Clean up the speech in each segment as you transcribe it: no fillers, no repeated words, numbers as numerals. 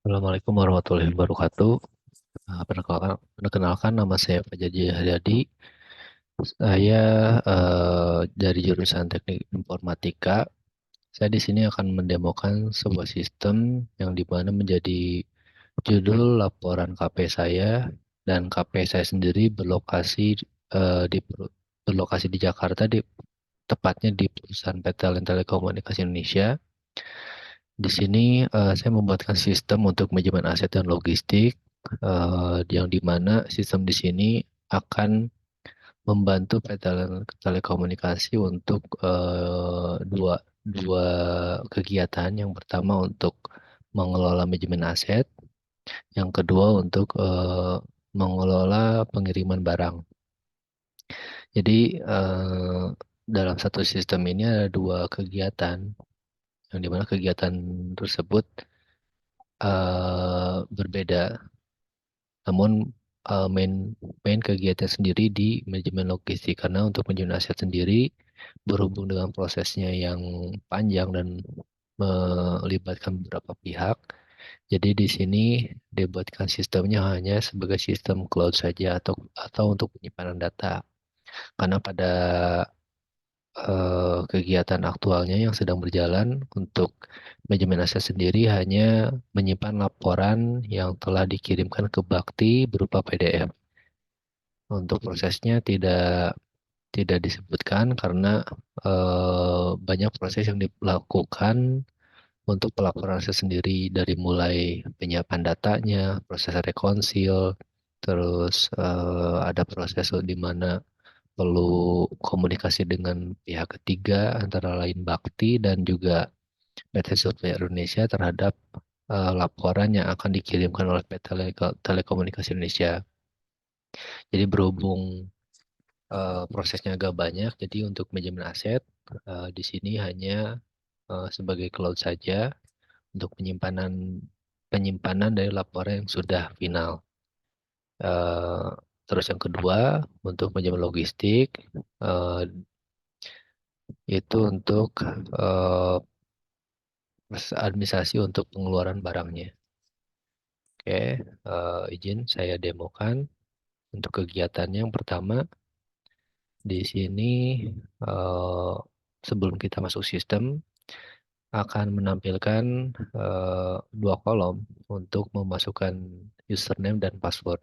Assalamualaikum warahmatullahi wabarakatuh. Perkenalkan nama saya Fajaji Haryadi. Saya dari jurusan Teknik Informatika. Saya di sini akan mendemokan sebuah sistem yang dimana menjadi judul laporan KP saya, dan KP saya sendiri berlokasi di Jakarta, tepatnya di perusahaan PT Alien Telekomunikasi Indonesia. Di sini saya membuatkan sistem untuk manajemen aset dan logistik, yang dimana sistem di sini akan membantu PT Telekomunikasi untuk dua dua kegiatan. Yang pertama untuk mengelola manajemen aset, yang kedua untuk mengelola pengiriman barang. Jadi dalam satu sistem ini ada dua kegiatan, yang dimana kegiatan tersebut berbeda. Namun main kegiatan sendiri di manajemen logistik, karena untuk manajemen aset sendiri berhubung dengan prosesnya yang panjang dan melibatkan beberapa pihak. Jadi di sini dibuatkan sistemnya hanya sebagai sistem cloud saja, atau untuk penyimpanan data. Karena pada kegiatan aktualnya yang sedang berjalan untuk manajemen aset sendiri hanya menyimpan laporan yang telah dikirimkan ke Bakti berupa PDF. Untuk prosesnya tidak tidak disebutkan, karena banyak proses yang dilakukan untuk pelaporan aset sendiri, dari mulai penyiapan datanya, proses rekonsil, terus ada proses di mana perlu komunikasi dengan pihak ketiga antara lain Bakti dan juga PT Survei Indonesia terhadap laporan yang akan dikirimkan oleh PT Telekomunikasi Indonesia. Jadi berhubung prosesnya agak banyak, jadi untuk manajemen aset di sini hanya sebagai cloud saja untuk penyimpanan penyimpanan dari laporan yang sudah final. Eh, Terus yang kedua, untuk manajemen logistik, eh, itu untuk eh, proses administrasi untuk pengeluaran barangnya. Oke, izin saya demokan untuk kegiatannya. Yang pertama, di sini eh, sebelum kita masuk sistem akan menampilkan dua kolom untuk memasukkan username dan password.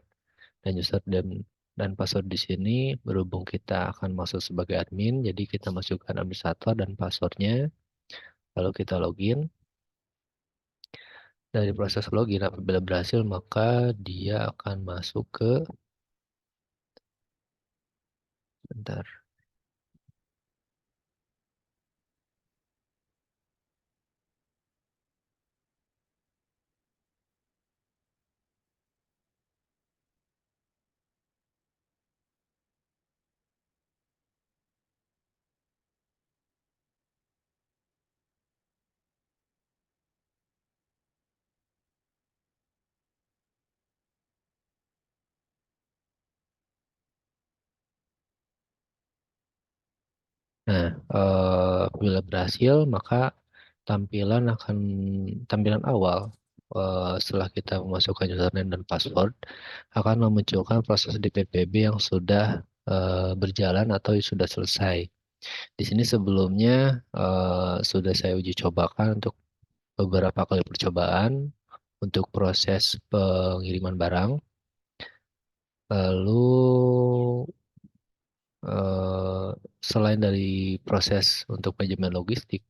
Dan username dan password di sini berhubung kita akan masuk sebagai admin, jadi kita masukkan administrator dan passwordnya, lalu kita login. Dari proses login, apabila berhasil maka dia akan masuk ke, bentar. Nah, bila berhasil maka tampilan awal setelah kita memasukkan username dan password akan memunculkan proses DPPB yang sudah berjalan atau sudah selesai. Di sini sebelumnya sudah saya uji cobakan untuk beberapa kali percobaan untuk proses pengiriman barang. Lalu eh, selain dari proses untuk manajemen logistik,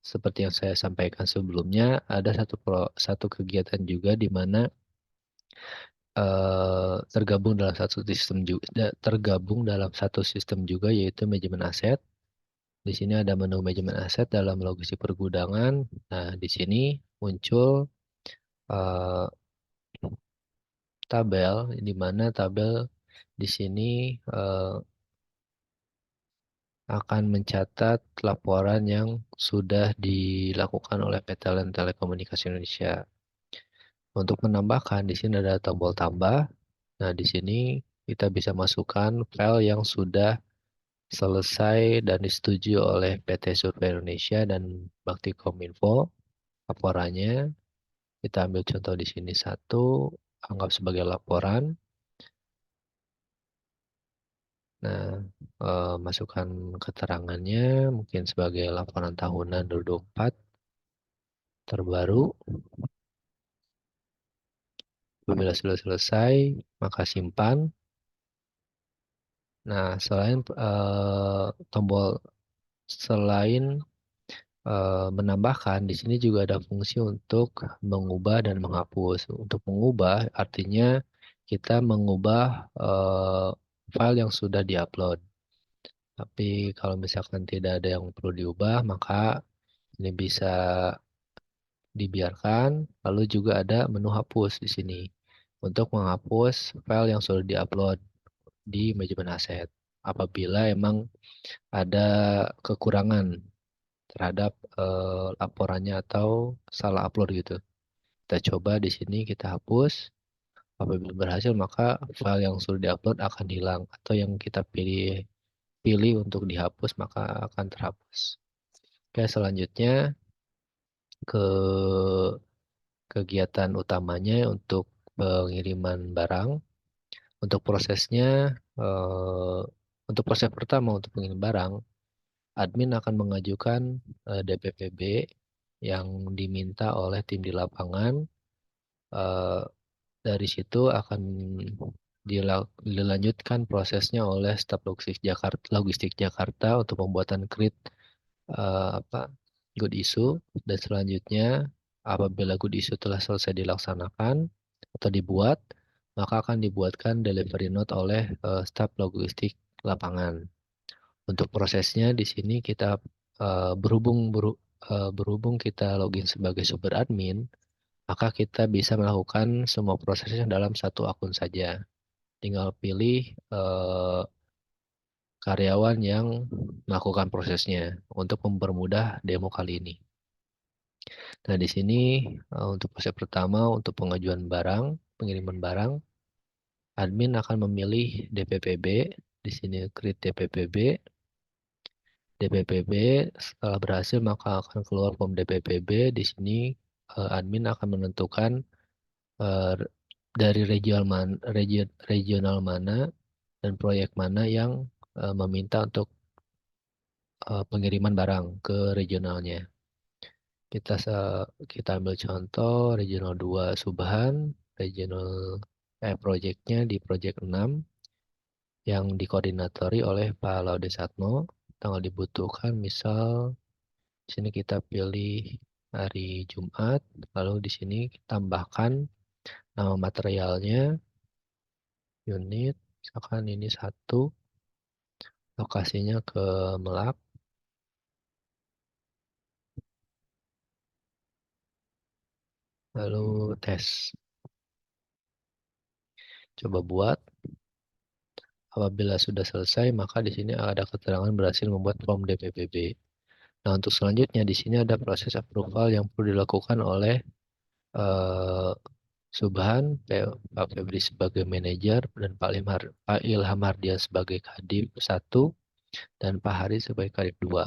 seperti yang saya sampaikan sebelumnya, ada satu kegiatan juga di mana tergabung dalam satu sistem juga, yaitu manajemen aset. Di sini ada menu manajemen aset dalam logistik pergudangan. Nah, di sini muncul eh, tabel, di mana tabel di sini eh, akan mencatat laporan yang sudah dilakukan oleh PT Len Telekomunikasi Indonesia. Untuk menambahkan, di sini ada tombol tambah. Nah, di sini kita bisa masukkan file yang sudah selesai dan disetujui oleh PT Survei Indonesia dan Bakti Kominfo laporannya. Kita ambil contoh di sini satu, anggap sebagai laporan. Nah, masukkan keterangannya mungkin sebagai laporan tahunan 2024 terbaru. Apabila sudah selesai, maka simpan. Nah, selain menambahkan, di sini juga ada fungsi untuk mengubah dan menghapus. Untuk mengubah artinya kita mengubah file yang sudah diupload. Tapi kalau misalkan tidak ada yang perlu diubah, maka ini bisa dibiarkan. Lalu juga ada menu hapus di sini untuk menghapus file yang sudah diupload di manajemen aset. Apabila emang ada kekurangan terhadap laporannya atau salah upload gitu. Kita coba di sini kita hapus. Apabila berhasil maka file yang sudah diupload akan hilang atau yang kita pilih untuk dihapus maka akan terhapus. Oke, selanjutnya ke kegiatan utamanya untuk pengiriman barang. Untuk prosesnya, untuk proses pertama untuk pengirim barang, admin akan mengajukan DPPB yang diminta oleh tim di lapangan. Eh, dari situ akan dilanjutkan prosesnya oleh staf logistik Jakarta untuk pembuatan apa good issue, dan selanjutnya apabila good issue telah selesai dilaksanakan atau dibuat, maka akan dibuatkan delivery note oleh staf logistik lapangan. Untuk prosesnya di sini kita berhubung kita login sebagai super admin, maka kita bisa melakukan semua prosesnya dalam satu akun saja. Tinggal pilih karyawan yang melakukan prosesnya untuk mempermudah demo kali ini. Nah, di sini untuk proses pertama untuk pengajuan barang, pengiriman barang, admin akan memilih DPPB. Di sini create DPPB. DPPB setelah berhasil maka akan keluar form DPPB. Di sini admin akan menentukan eh, dari regional mana dan proyek mana yang meminta untuk pengiriman barang ke regionalnya. Kita ambil contoh regional 2 Subhan, regional proyeknya di proyek 6 yang dikoordinatori oleh Pak Laude Satno. Tanggal dibutuhkan misal di sini kita pilih hari Jumat, lalu di sini tambahkan nama materialnya, unit, misalkan ini 1, lokasinya ke Melak, lalu tes. Coba buat. Apabila sudah selesai, maka di sini ada keterangan berhasil membuat form DPPB. Nah, untuk selanjutnya di sini ada proses approval yang perlu dilakukan oleh eh, Subhan, Pak Febri sebagai manajer, dan Pak Ilham Hardian sebagai Kadif 1, dan Pak Hari sebagai Kadif 2.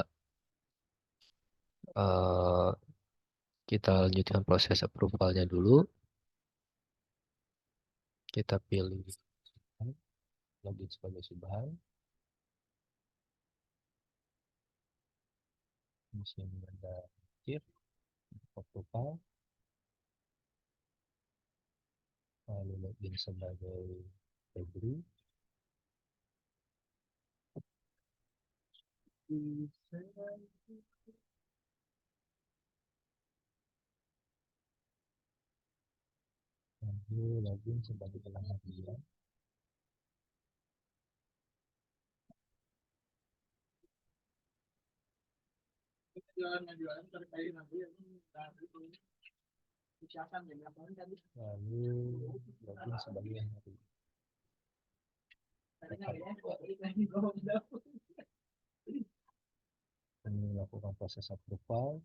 Eh, kita lanjutkan proses approvalnya dulu. Kita pilih login sebagai Subhan. Di sini ada chip, approval, lalu login sebagai Febri. Lalu login sebagai pelanggan dia. Lalu login sebagai yang hari. Ini melakukan proses approval.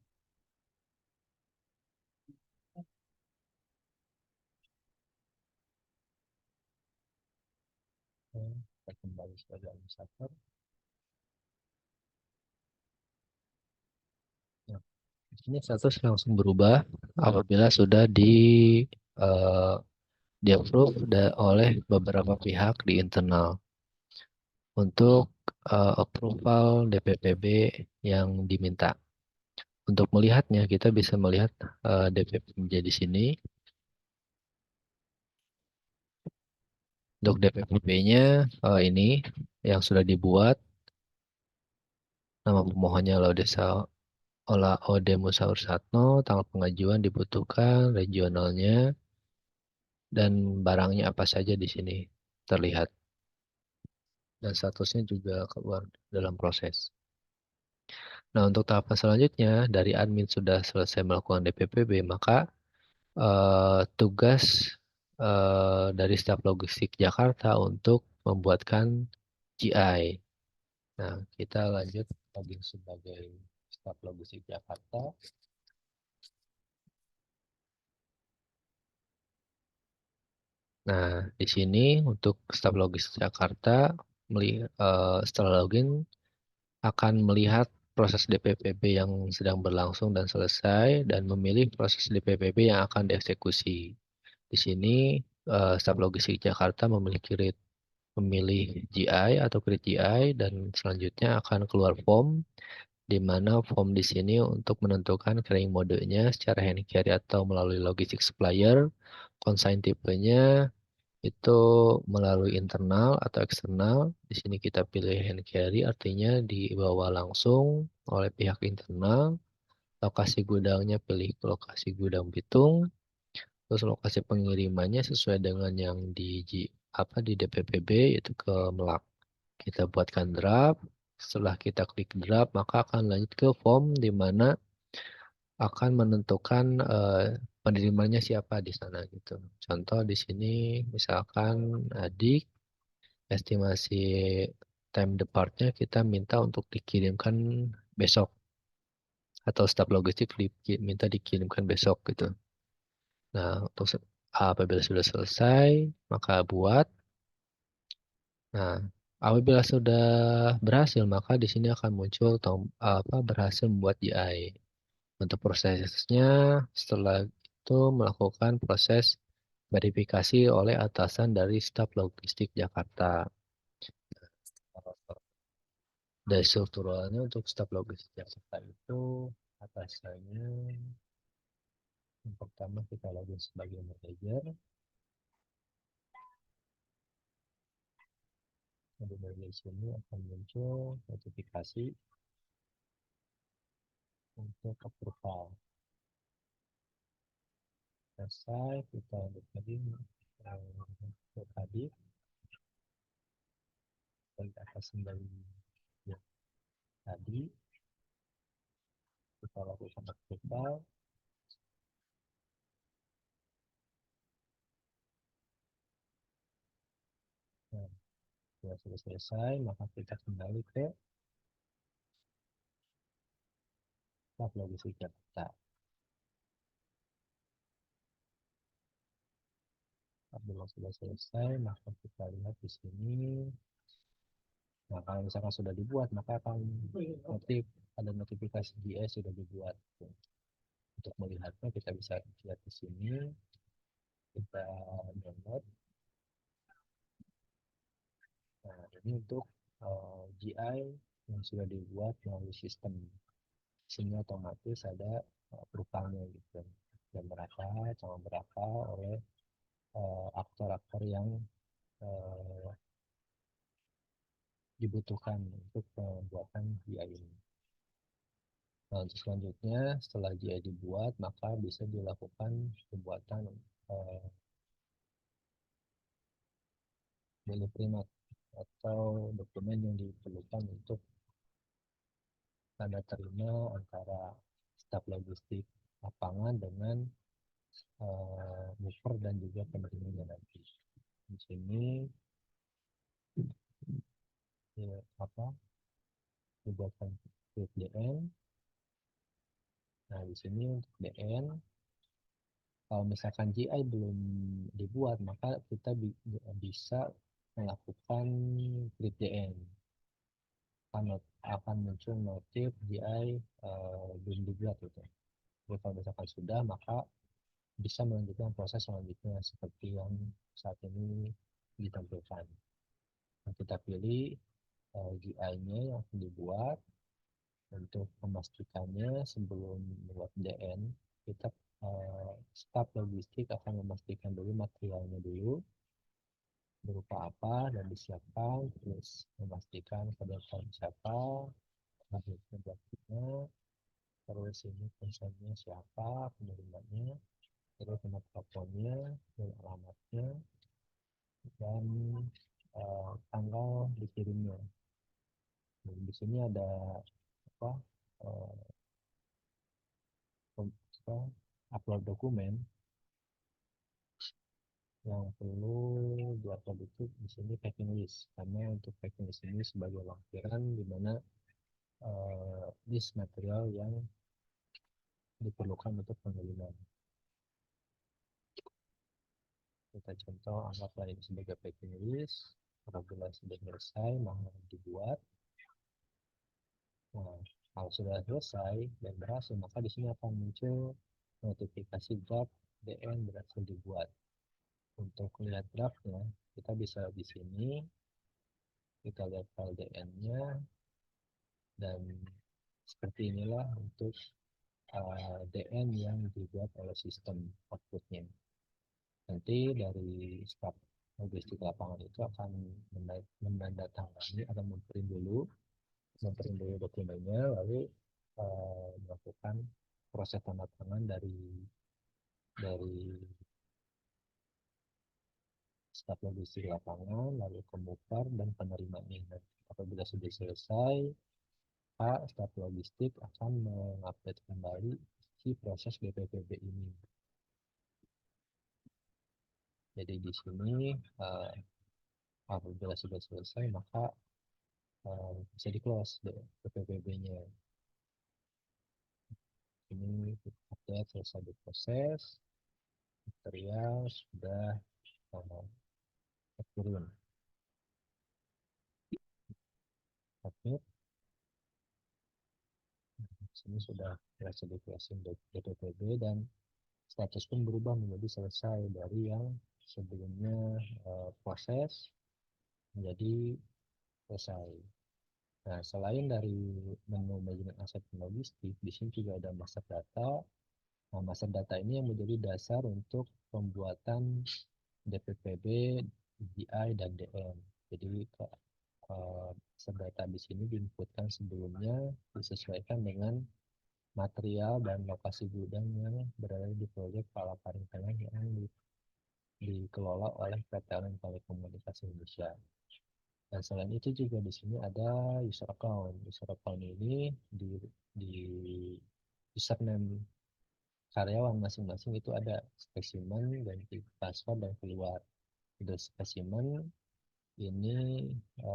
Kita kembali sebagai administrator. Nah, Ini status langsung berubah apabila sudah eh, di approve oleh beberapa pihak di internal untuk approval DPPB yang diminta. Untuk melihatnya, kita bisa melihat DPPB di sini. Untuk DPPB-nya ini yang sudah dibuat, nama pemohonnya Laudesa Ola Ode Musaur Satno, tanggal pengajuan dibutuhkan, regionalnya, dan barangnya apa saja di sini terlihat. Dan statusnya juga keluar dalam proses. Nah, untuk tahapan selanjutnya, dari admin sudah selesai melakukan DPPB, maka tugas dari staf logistik Jakarta untuk membuatkan GI. Nah, kita lanjut login sebagai staf logistik Jakarta. Nah, di sini untuk staf logistik Jakarta, setelah login akan melihat proses DPPB yang sedang berlangsung dan selesai dan memilih proses DPPB yang akan dieksekusi. Di sini staf logistik Jakarta memilih GI atau create GI dan selanjutnya akan keluar form di mana form di sini untuk menentukan carrying modenya secara hand carry atau melalui logistik supplier, consign tipenya itu melalui internal atau eksternal. Di sini kita pilih hand carry, artinya dibawa langsung oleh pihak internal. Lokasi gudangnya pilih lokasi gudang Bitung. Terus lokasi pengirimannya sesuai dengan yang di DPPB itu ke Melak. Kita buatkan draft. Setelah kita klik draft, maka akan lanjut ke form di mana akan menentukan penerimanya siapa di sana gitu. Contoh di sini misalkan adik estimasi time departnya kita minta untuk dikirimkan besok atau staf logistik minta dikirimkan besok gitu. Nah, apabila sudah selesai, maka buat. Nah, apabila sudah berhasil, maka di sini akan muncul berhasil membuat GI. Untuk prosesnya, setelah itu melakukan proses verifikasi oleh atasan dari staf logistik Jakarta. Dari strukturalnya untuk staf logistik Jakarta itu atasannya yang pertama kita login sebagai manajer. Dari sini akan muncul notifikasi untuk approval. Selesai, kita tadi tadi dari atas dari ya, tadi kita lakukan approval. Nah, sudah selesai, maka kita kembali ke staf logistik Jakarta. Apabila sudah selesai, maka kita lihat di sini. Nah, kalau misalkan sudah dibuat, maka akan ada notifikasi GS sudah dibuat. Untuk melihatnya, kita bisa lihat di sini. Kita download. Nah, ini untuk GI yang sudah dibuat melalui sistem. Sini otomatis ada perubahannya gitu. Dan berapa, sama berapa oleh aktor-aktor yang uh, dibutuhkan untuk pembuatan GI ini. Nah, untuk selanjutnya setelah GI dibuat maka bisa dilakukan pembuatan delivery note atau dokumen yang diperlukan untuk tanda terima antara staf logistik lapangan dengan mover dan juga penerimanya nanti. Di sini ya, dibuatkan DN. Nah, di sini untuk DN kalau misalkan GI belum dibuat, maka kita bisa melakukan create DN. Akan muncul notif GI belum dibuat itu. Jadi kalau misalkan sudah, maka bisa melanjutkan proses selanjutnya seperti yang saat ini ditampilkan. Nah, kita pilih GI-nya yang akan dibuat. Untuk memastikannya sebelum membuat DN, kita staf logistik akan memastikan dulu materialnya dulu berupa apa dan disiapkan, terus memastikan kedatangan siapa, hasilnya berikutnya, terus ini konsennya siapa, penerimanya, terus nomor teleponnya, dan alamatnya, dan tanggal dikirimnya. Dan di sini ada apa? eh, apa, upload dokumen yang perlu diupload itu di sini packing list, karena untuk packing list ini sebagai lampiran di mana list material yang diperlukan untuk pengiriman. Kita contoh anggaplah ini sebagai packing list. Apabila sudah selesai maka dibuat. Nah, kalau sudah selesai dan berhasil, maka di sini akan muncul notifikasi draft DN berhasil dibuat. Untuk lihat draftnya, kita bisa di sini kita lihat file DN-nya, dan seperti inilah untuk DN yang dibuat oleh sistem outputnya. Nanti dari staf logistik lapangan itu akan menandatangani atau memprint dulu dokumennya, lalu melakukan proses tanda tangan dari staf logistik lapangan, lalu komuter dan penerimanya. Dan apabila sudah selesai, Pak staf logistik akan mengupdate kembali si proses BPPB ini. Jadi di sini apabila sudah selesai maka bisa di close BPPB-nya. Ini update selesai diproses, material sudah turun. Submit. Sini sudah berhasil di closing BPPB dan status pun berubah menjadi selesai dari yang sebelumnya proses menjadi selesai. Nah, selain dari menu manajemen aset logistik, di sini juga ada master data. Nah, master data ini yang menjadi dasar untuk pembuatan DPPB, DI, dan DM. Jadi master data di sini diinputkan sebelumnya, disesuaikan dengan material dan lokasi gudang yang berada di proyek Palaparing Tengah yang dikelola oleh PT Telekomunikasi Indonesia. Dan selain itu juga di sini ada user account. User account ini di username karyawan masing-masing itu ada spesimen, ganti password dan keluar. Itu spesimen ini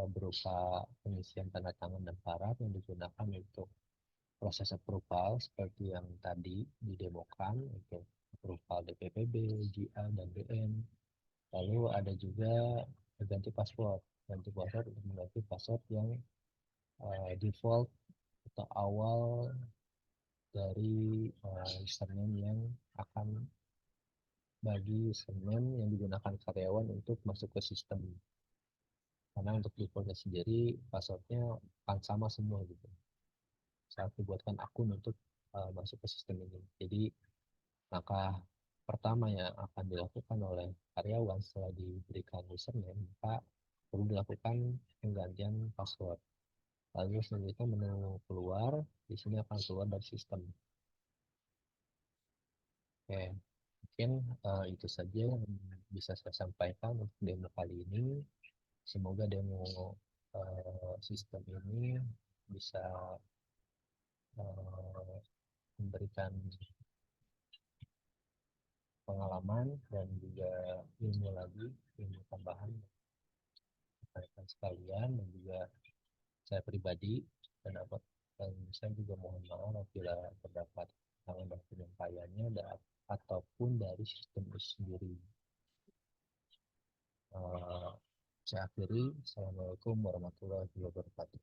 berupa pengisian tanda tangan dan paraf yang digunakan untuk proses approval seperti yang tadi didemokan untuk approval DPPB, GA, dan BN. Lalu ada juga ganti password untuk mengganti password yang default atau awal dari username yang akan bagi username yang digunakan karyawan untuk masuk ke sistem. Karena untuk defaultnya sendiri passwordnya akan sama semua gitu saat dibuatkan akun untuk masuk ke sistem ini. Jadi langkah pertama yang akan dilakukan oleh karyawan setelah diberikan username, maka perlu dilakukan penggantian password. Lalu selanjutnya menu keluar, di sini akan keluar dari sistem. Oke, mungkin itu saja yang bisa saya sampaikan untuk demo kali ini. Semoga demo sistem ini bisa memberikan pengalaman dan juga ilmu lagi, ilmu tambahan rekan sekalian, dan juga saya pribadi dan saya juga mohon maaf apabila terdapat kesalahan dan penyampaiannya ataupun dari sistem itu sendiri. Saya akhiri. Assalamualaikum warahmatullahi wabarakatuh.